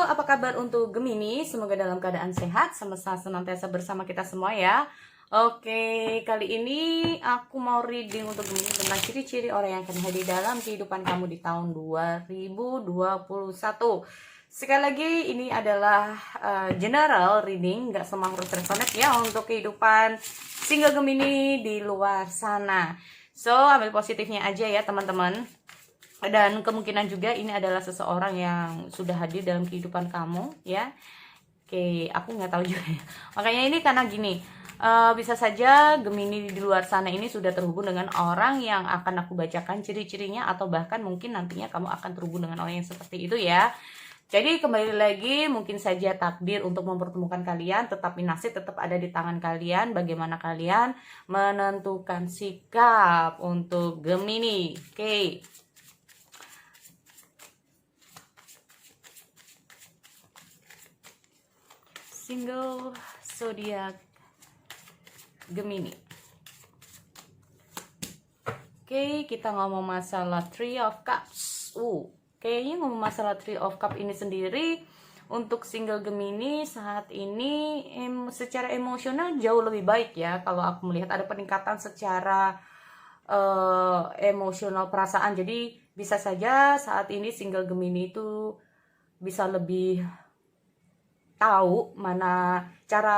apa kabar untuk Gemini? Semoga dalam keadaan sehat, semesta senantiasa bersama kita semua ya. Oke, kali ini aku mau reading untuk Gemini tentang ciri-ciri orang yang akan hadir dalam kehidupan kamu di tahun 2021. Sekali lagi, ini adalah general reading, nggak semua harus resonate ya untuk kehidupan single Gemini di luar sana. So, ambil positifnya aja ya teman-teman. Dan kemungkinan juga ini adalah seseorang yang sudah hadir dalam kehidupan kamu ya. Oke, aku nggak tahu juga ya. Makanya ini karena gini, bisa saja Gemini di luar sana ini sudah terhubung dengan orang yang akan aku bacakan ciri-cirinya, atau bahkan mungkin nantinya kamu akan terhubung dengan orang yang seperti itu ya. Jadi kembali lagi, mungkin saja takdir untuk mempertemukan kalian, tetapi nasib tetap ada di tangan kalian. Bagaimana kalian menentukan sikap untuk Gemini. Oke. Single zodiak Gemini. Oke, kita ngomong masalah Three of Cups. Kayaknya ngomong masalah Three of Cups ini sendiri untuk single Gemini saat ini secara emosional jauh lebih baik ya. Kalau aku melihat ada peningkatan secara emosional perasaan. Jadi bisa saja saat ini single Gemini itu bisa lebih tahu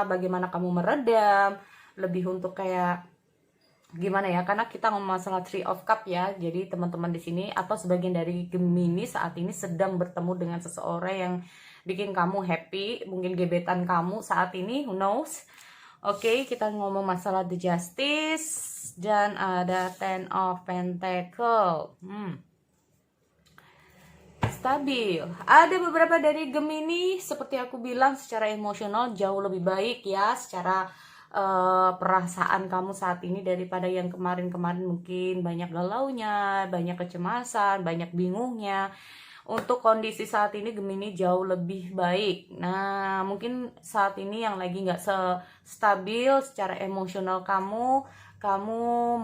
bagaimana kamu meredam, lebih untuk kayak gimana ya, karena kita ngomong masalah Three of Cup ya. Jadi teman-teman di sini atau sebagian dari Gemini saat ini sedang bertemu dengan seseorang yang bikin kamu happy, mungkin gebetan kamu saat ini, who knows. Oke, kita ngomong masalah The Justice dan ada Ten of Pentacle. Stabil. Ada beberapa dari Gemini seperti aku bilang secara emosional jauh lebih baik ya, secara perasaan kamu saat ini daripada yang kemarin-kemarin mungkin banyak galaunya, banyak kecemasan, banyak bingungnya. Untuk kondisi saat ini Gemini jauh lebih baik. Nah, mungkin saat ini yang lagi nggak stabil secara emosional kamu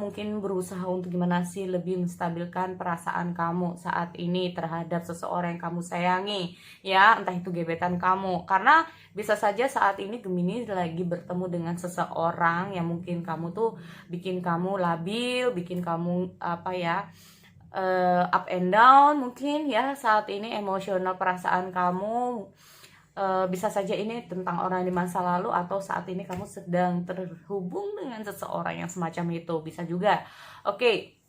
mungkin berusaha untuk gimana sih lebih menstabilkan perasaan kamu saat ini terhadap seseorang yang kamu sayangi ya, entah itu gebetan kamu, karena bisa saja saat ini Gemini lagi bertemu dengan seseorang yang mungkin kamu tuh bikin kamu labil, bikin kamu up and down mungkin ya saat ini emosional perasaan kamu. Bisa saja ini tentang orang di masa lalu, atau saat ini kamu sedang terhubung dengan seseorang yang semacam itu, bisa juga. Oke,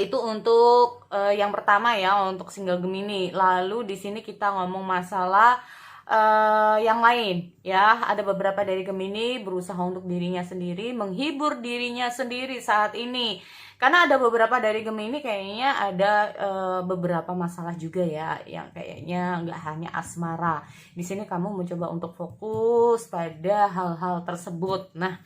itu untuk yang pertama ya, untuk single Gemini. Lalu di sini kita ngomong masalah yang lain ya. Ada beberapa dari Gemini berusaha untuk dirinya sendiri, menghibur dirinya sendiri saat ini. Karena ada beberapa dari Gemini kayaknya ada beberapa masalah juga ya, yang kayaknya nggak hanya asmara. Di sini kamu mencoba untuk fokus pada hal-hal tersebut. Nah,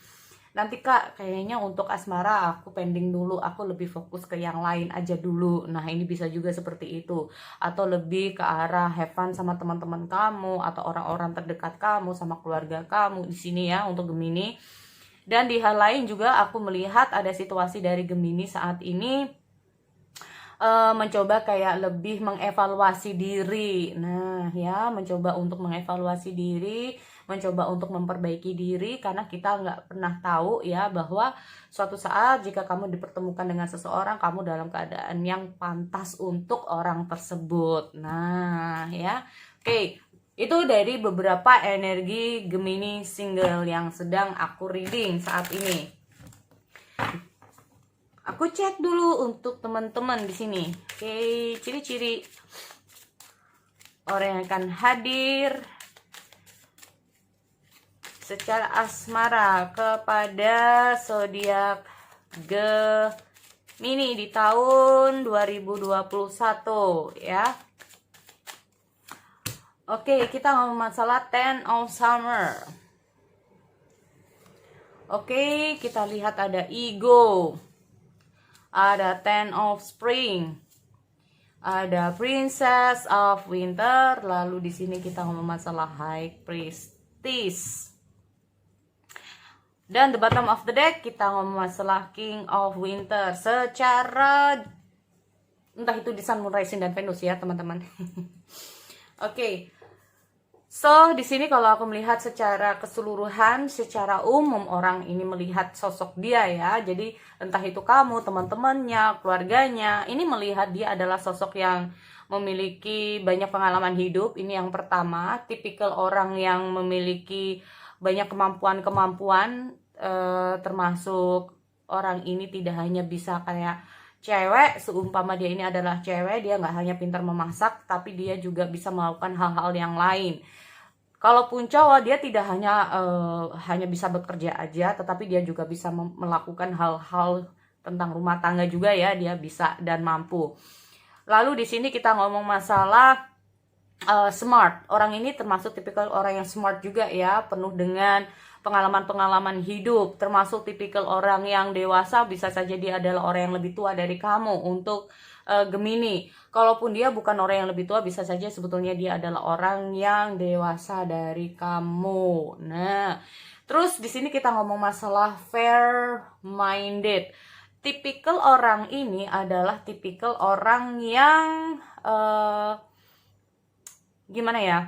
nanti Kak, kayaknya untuk asmara aku pending dulu, aku lebih fokus ke yang lain aja dulu. Nah, ini bisa juga seperti itu. Atau lebih ke arah have fun sama teman-teman kamu atau orang-orang terdekat kamu, sama keluarga kamu di sini ya untuk Gemini. Dan di hal lain juga aku melihat ada situasi dari Gemini saat ini mencoba kayak lebih mengevaluasi diri. Nah ya, mencoba untuk mengevaluasi diri, mencoba untuk memperbaiki diri, karena kita nggak pernah tahu ya bahwa suatu saat jika kamu dipertemukan dengan seseorang, kamu dalam keadaan yang pantas untuk orang tersebut. Nah ya, oke. Itu dari beberapa energi Gemini single yang sedang aku reading saat ini. Aku cek dulu untuk teman-teman di sini. Oke, ciri-ciri orang yang akan hadir secara asmara kepada zodiak Gemini di tahun 2021 ya. Oke, kita ngomong masalah Ten of Summer. Oke, kita lihat ada Ego, ada Ten of Spring, ada Princess of Winter. Lalu di sini kita ngomong masalah High Priestess. Dan the bottom of the deck kita ngomong masalah King of Winter. Secara entah itu di Sun, Moon, Rising, dan Venus ya teman-teman. Oke. So, di sini kalau aku melihat secara keseluruhan, secara umum orang ini melihat sosok dia ya. Jadi entah itu kamu, teman-temannya, keluarganya, ini melihat dia adalah sosok yang memiliki banyak pengalaman hidup. Ini yang pertama, tipikal orang yang memiliki banyak kemampuan-kemampuan, termasuk orang ini tidak hanya bisa kayak cewek, seumpama dia ini adalah cewek, dia nggak hanya pintar memasak, tapi dia juga bisa melakukan hal-hal yang lain. Kalaupun cowok, dia tidak hanya bisa bekerja aja, tetapi dia juga bisa melakukan hal-hal tentang rumah tangga juga ya, dia bisa dan mampu. Lalu di sini kita ngomong masalah smart. Orang ini termasuk tipikal orang yang smart juga ya, penuh dengan pengalaman-pengalaman hidup, termasuk tipikal orang yang dewasa. Bisa saja dia adalah orang yang lebih tua dari kamu. Untuk Gemini, kalaupun dia bukan orang yang lebih tua, bisa saja sebetulnya dia adalah orang yang dewasa dari kamu. Nah, terus di sini kita ngomong masalah fair minded. Tipikal orang ini adalah tipikal orang yang gimana ya,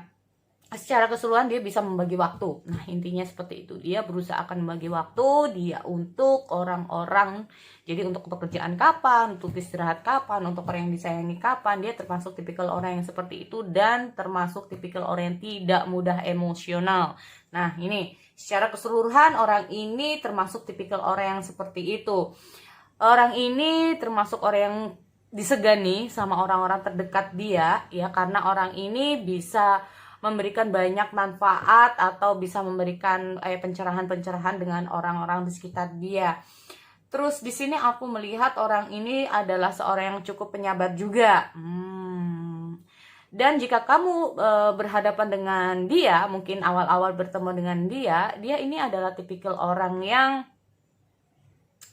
secara keseluruhan dia bisa membagi waktu. Nah, intinya seperti itu. Dia berusaha akan membagi waktu dia untuk orang-orang. Jadi untuk pekerjaan kapan, untuk istirahat kapan, untuk orang yang disayangi kapan. Dia termasuk tipikal orang yang seperti itu, dan termasuk tipikal orang yang tidak mudah emosional. Nah, ini secara keseluruhan orang ini termasuk tipikal orang yang seperti itu. Orang ini termasuk orang yang disegani sama orang-orang terdekat dia ya, karena orang ini bisa memberikan banyak manfaat atau bisa memberikan pencerahan-pencerahan dengan orang-orang di sekitar dia. Terus di sini aku melihat orang ini adalah seorang yang cukup penyabar juga. Dan jika kamu berhadapan dengan dia, mungkin awal-awal bertemu dengan dia ini adalah tipikal orang yang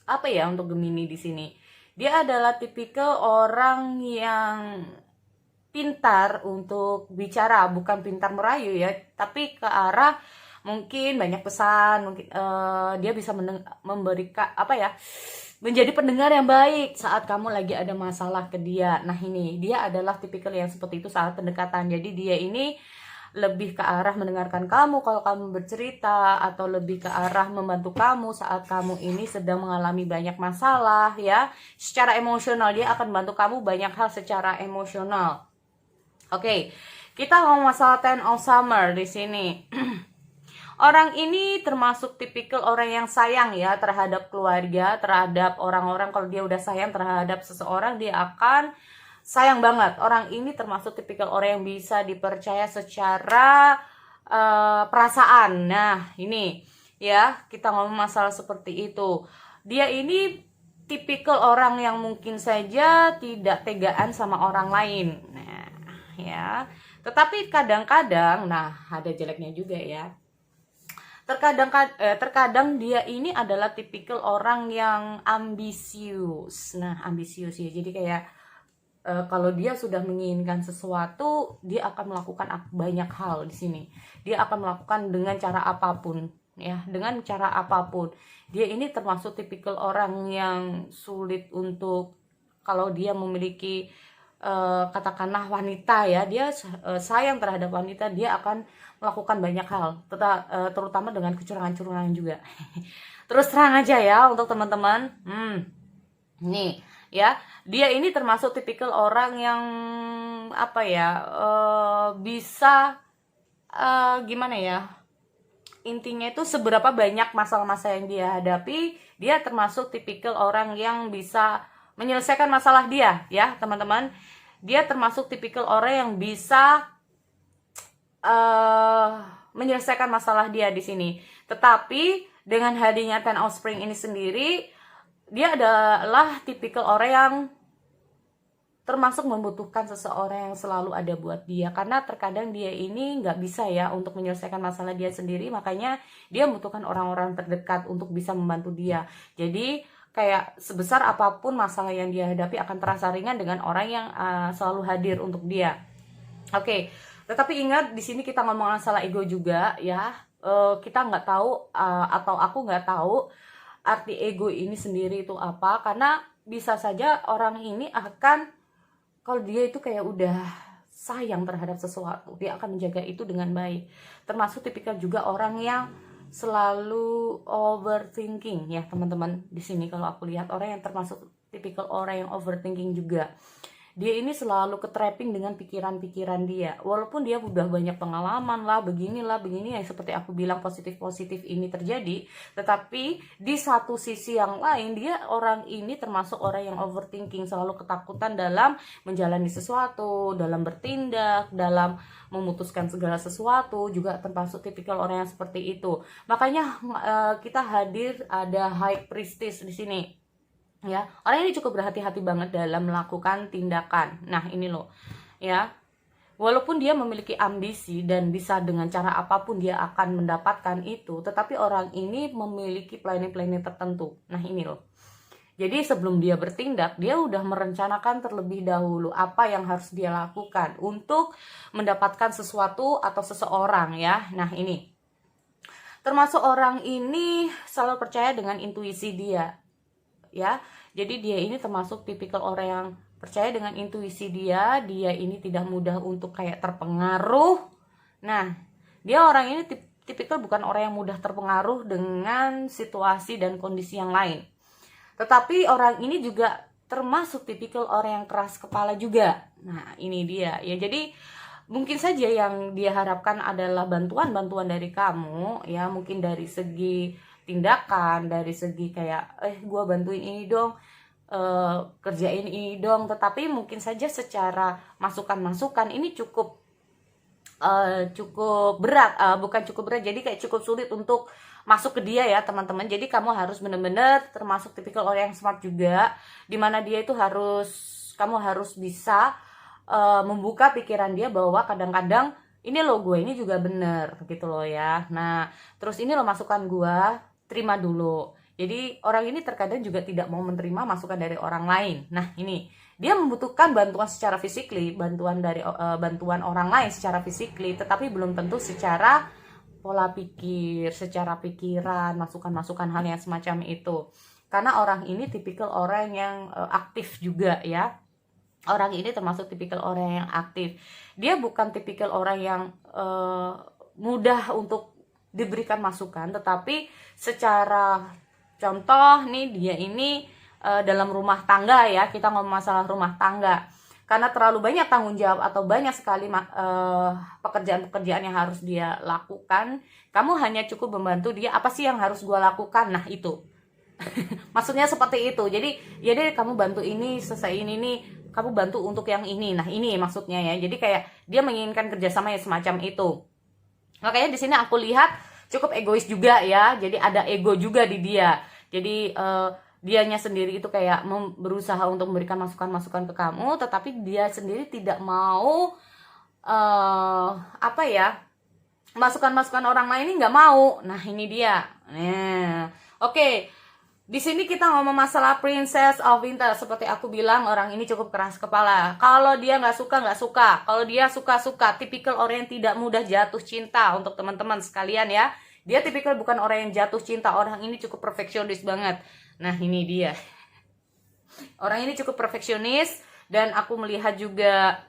apa ya, untuk Gemini di sini. Dia adalah tipikal orang yang pintar untuk bicara, bukan pintar merayu ya, tapi ke arah mungkin banyak pesan, mungkin dia bisa memberikan apa ya, menjadi pendengar yang baik saat kamu lagi ada masalah ke dia. Nah, ini dia adalah tipikal yang seperti itu saat pendekatan. Jadi dia ini lebih ke arah mendengarkan kamu kalau kamu bercerita, atau lebih ke arah membantu kamu saat kamu ini sedang mengalami banyak masalah ya. Secara emosional dia akan bantu kamu banyak hal secara emosional. Oke, kita ngomong masalah Ten of Summer di sini. Orang ini termasuk tipikal orang yang sayang ya terhadap keluarga, terhadap orang-orang. Kalau dia udah sayang terhadap seseorang, dia akan sayang banget. Orang ini termasuk tipikal orang yang bisa dipercaya secara perasaan. Nah, ini ya, kita ngomong masalah seperti itu. Dia ini tipikal orang yang mungkin saja tidak tegaan sama orang lain. Nah, ya. Tetapi kadang-kadang, nah ada jeleknya juga ya. Terkadang dia ini adalah tipikal orang yang ambisius. Nah, ambisius ya. Jadi kayak kalau dia sudah menginginkan sesuatu, dia akan melakukan banyak hal di sini. Dia akan melakukan dengan cara apapun, ya, dengan cara apapun. Dia ini termasuk tipikal orang yang sulit untuk, kalau dia memiliki katakanlah wanita ya, dia sayang terhadap wanita, dia akan melakukan banyak hal, terutama dengan kecurangan-kecurangan juga. Terus terang aja ya untuk teman-teman. Nih ya, dia ini termasuk tipikal orang yang apa ya, bisa gimana ya, intinya itu seberapa banyak masalah-masalah yang dia hadapi, dia termasuk tipikal orang yang bisa menyelesaikan masalah dia ya teman-teman. Dia termasuk tipikal orang yang bisa menyelesaikan masalah dia di sini. Tetapi dengan hadirnya Ten of Spring ini sendiri, dia adalah tipikal orang yang termasuk membutuhkan seseorang yang selalu ada buat dia, karena terkadang dia ini nggak bisa ya untuk menyelesaikan masalah dia sendiri, makanya dia membutuhkan orang-orang terdekat untuk bisa membantu dia. Jadi kayak sebesar apapun masalah yang dia hadapi akan terasa ringan dengan orang yang selalu hadir untuk dia. Oke, tetapi ingat di sini kita ngomong masalah ego juga ya. Kita nggak tahu atau aku nggak tahu arti ego ini sendiri itu apa, karena bisa saja orang ini akan, kalau dia itu kayak udah sayang terhadap sesuatu, dia akan menjaga itu dengan baik. Termasuk tipikal juga orang yang selalu overthinking ya teman-teman. Di sini kalau aku lihat orang yang termasuk tipikal orang yang overthinking juga. Dia ini selalu ketrapping dengan pikiran-pikiran dia. Walaupun dia udah banyak pengalaman lah, begini yang seperti aku bilang positif-positif ini terjadi, tetapi di satu sisi yang lain dia orang ini termasuk orang yang overthinking, selalu ketakutan dalam menjalani sesuatu, dalam bertindak, dalam memutuskan segala sesuatu, juga termasuk tipikal orang yang seperti itu. Makanya kita hadir ada high priestess di sini. Ya, orang ini cukup berhati-hati banget dalam melakukan tindakan. Nah, ini loh. Ya. Walaupun dia memiliki ambisi dan bisa dengan cara apapun dia akan mendapatkan itu, tetapi orang ini memiliki planning-planning tertentu. Nah, ini loh. Jadi sebelum dia bertindak, dia udah merencanakan terlebih dahulu apa yang harus dia lakukan untuk mendapatkan sesuatu atau seseorang ya. Nah, ini. Termasuk orang ini selalu percaya dengan intuisi dia. Ya, jadi dia ini termasuk tipikal orang yang percaya dengan intuisi dia ini tidak mudah untuk kayak terpengaruh. Nah, dia orang ini tipikal bukan orang yang mudah terpengaruh dengan situasi dan kondisi yang lain. Tetapi orang ini juga termasuk tipikal orang yang keras kepala juga. Nah, ini dia ya. Jadi mungkin saja yang dia harapkan adalah bantuan-bantuan dari kamu ya, mungkin dari segi tindakan, dari segi kayak gue bantuin ini dong, kerjain ini dong, tetapi mungkin saja secara masukan-masukan ini cukup berat, bukan cukup berat, jadi kayak cukup sulit untuk masuk ke dia ya teman-teman. Jadi kamu harus benar-benar termasuk tipikal orang yang smart juga, dimana dia itu kamu harus bisa membuka pikiran dia bahwa kadang-kadang ini loh gue ini juga bener gitu loh ya. Nah terus ini loh masukan gue, terima dulu. Jadi orang ini terkadang juga tidak mau menerima masukan dari orang lain. Nah ini dia membutuhkan bantuan secara fisikly, bantuan orang lain secara fisikly, tetapi belum tentu secara pola pikir, secara pikiran, masukan-masukan hal yang semacam itu. Karena orang ini tipikal orang yang aktif juga ya. Orang ini termasuk tipikal orang yang aktif. Dia bukan tipikal orang yang mudah untuk diberikan masukan, tetapi secara contoh nih dia ini dalam rumah tangga ya, kita ngomong masalah rumah tangga. Karena terlalu banyak tanggung jawab atau banyak sekali pekerjaan-pekerjaan yang harus dia lakukan, kamu hanya cukup membantu dia, apa sih yang harus gue lakukan? Nah itu. Maksudnya seperti itu. Jadi ya deh kamu bantu ini, selesai ini nih, kamu bantu untuk yang ini. Nah ini maksudnya ya. Jadi kayak dia menginginkan kerjasama yang semacam itu. Makanya di sini aku lihat cukup egois juga ya. Jadi ada ego juga di dia. Jadi dianya sendiri itu kayak berusaha untuk memberikan masukan-masukan ke kamu, tetapi dia sendiri tidak mau masukan-masukan orang lain ini nggak mau. Nah ini dia. Nah, oke. Di sini kita ngomong masalah Princess of Winter. Seperti aku bilang, orang ini cukup keras kepala. Kalau dia nggak suka. Kalau dia suka. Tipikal orang yang tidak mudah jatuh cinta untuk teman-teman sekalian ya. Dia tipikal bukan orang yang jatuh cinta. Orang ini cukup perfeksionis banget. Nah ini dia. Orang ini cukup perfeksionis. Dan aku melihat juga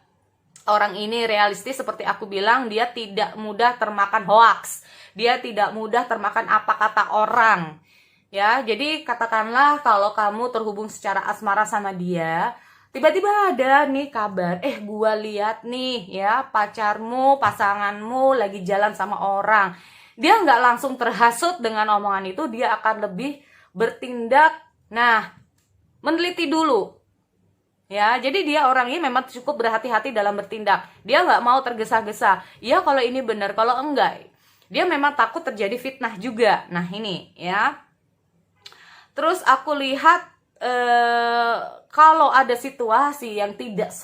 orang ini realistis. Seperti aku bilang, dia tidak mudah termakan hoax. Dia tidak mudah termakan apa kata orang. Ya, jadi katakanlah kalau kamu terhubung secara asmara sama dia, tiba-tiba ada nih kabar, gua lihat nih ya pasanganmu lagi jalan sama orang. Dia nggak langsung terhasut dengan omongan itu, dia akan lebih bertindak, meneliti dulu. Ya, jadi dia orang ini memang cukup berhati-hati dalam bertindak. Dia nggak mau tergesa-gesa. Ya kalau ini benar, kalau enggak, dia memang takut terjadi fitnah juga. Nah ini ya. Terus aku lihat kalau ada situasi yang tidak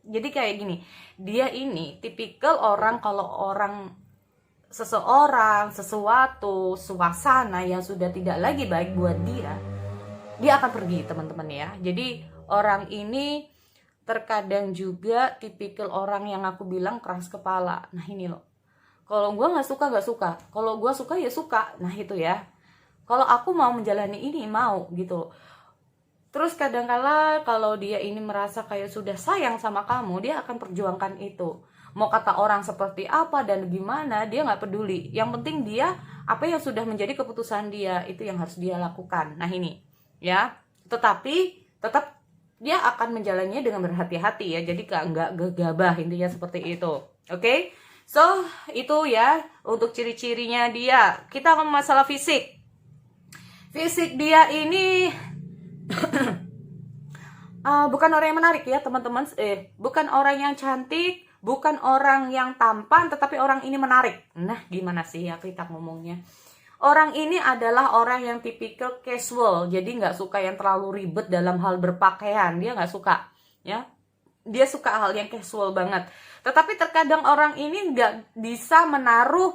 jadi kayak gini, dia ini tipikal orang kalau sesuatu, suasana yang sudah tidak lagi baik buat dia akan pergi teman-teman ya. Jadi orang ini terkadang juga tipikal orang yang aku bilang keras kepala. Nah ini loh, kalau gue nggak suka, kalau gue suka ya suka. Nah itu ya. Kalau aku mau menjalani ini mau gitu. Terus kadangkala kalau dia ini merasa kayak sudah sayang sama kamu, dia akan perjuangkan itu. Mau kata orang seperti apa dan gimana, dia nggak peduli. Yang penting dia, apa yang sudah menjadi keputusan dia, itu yang harus dia lakukan. Nah ini, ya. Tetapi, tetap dia akan menjalannya dengan berhati-hati ya. Jadi nggak gegabah, intinya seperti itu. Oke? So, itu ya, untuk ciri-cirinya dia. Kita ngomong masalah fisik. Fisik dia ini bukan orang yang menarik ya teman-teman, bukan orang yang cantik, bukan orang yang tampan, tetapi orang ini menarik. Nah gimana sih ya kita ngomongnya, orang ini adalah orang yang tipikal casual, jadi nggak suka yang terlalu ribet dalam hal berpakaian, dia nggak suka ya, dia suka hal yang casual banget. Tetapi terkadang orang ini nggak bisa menaruh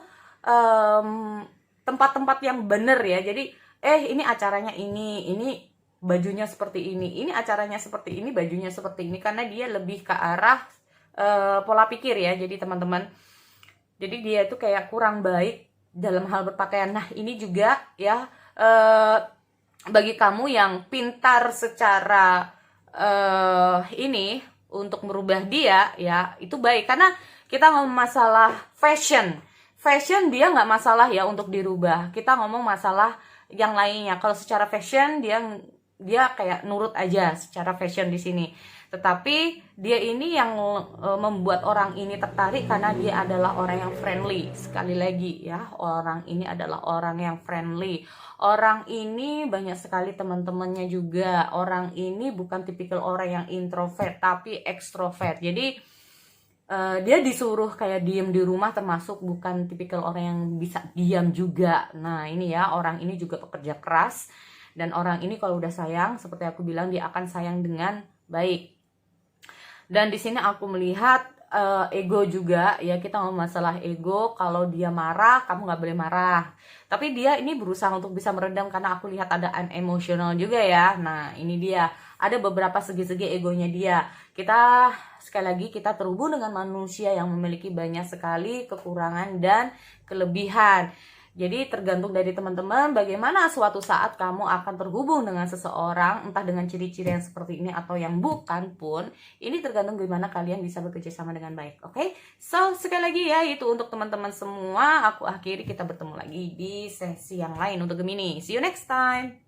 tempat-tempat yang bener ya, jadi ini acaranya ini bajunya seperti ini acaranya seperti ini, bajunya seperti ini, karena dia lebih ke arah pola pikir ya. Jadi teman-teman, jadi dia itu kayak kurang baik dalam hal berpakaian. Nah ini juga ya, bagi kamu yang pintar secara ini untuk merubah dia ya, itu baik, karena kita ngomong masalah fashion dia nggak masalah ya untuk dirubah. Kita ngomong masalah yang lainnya. Kalau secara fashion dia kayak nurut aja secara fashion di sini. Tetapi dia ini yang membuat orang ini tertarik karena dia adalah orang yang friendly. Sekali lagi ya, orang ini adalah orang yang friendly. Orang ini banyak sekali teman-temannya juga. Orang ini bukan tipikal orang yang introvert tapi ekstrovert. Jadi dia disuruh kayak diem di rumah, termasuk bukan tipikal orang yang bisa diam juga. Nah ini ya, orang ini juga pekerja keras. Dan orang ini kalau udah sayang, seperti aku bilang, dia akan sayang dengan baik. Dan di sini aku melihat ego juga ya. Kita ngomong masalah ego. Kalau dia marah, kamu nggak boleh marah. Tapi dia ini berusaha untuk bisa meredam, karena aku lihat ada emosional juga ya. Nah ini dia, ada beberapa segi-segi egonya dia. Kita sekali lagi, kita terhubung dengan manusia yang memiliki banyak sekali kekurangan dan kelebihan. Jadi tergantung dari teman-teman bagaimana suatu saat kamu akan terhubung dengan seseorang, entah dengan ciri-ciri yang seperti ini atau yang bukan pun. Ini tergantung bagaimana kalian bisa bekerja sama dengan baik. Oke? So, sekali lagi ya, itu untuk teman-teman semua. Aku akhiri, kita bertemu lagi di sesi yang lain untuk Gemini. See you next time.